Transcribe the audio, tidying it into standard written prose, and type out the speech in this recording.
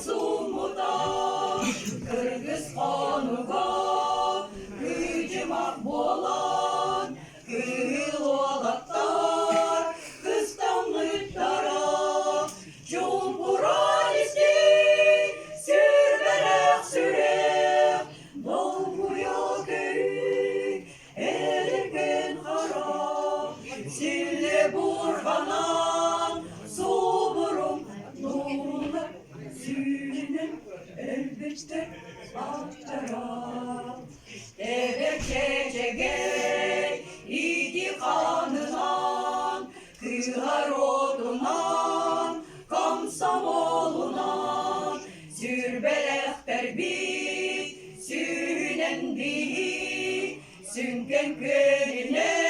sumuda, Kırgız kanıga, hücumak bolan, kıl olatlar, kıskanlıklara, Cumhuriyeti sürberek sürek, dolmuyor köyü, erken harap, sille burhanan, soburum, nurlar, sürünen, elbette aktarap. Devlet çekecek, iki kanınan, kıhar odunan, komsomolunan, sürbelekler bir, sünen bir, sünken köyüne,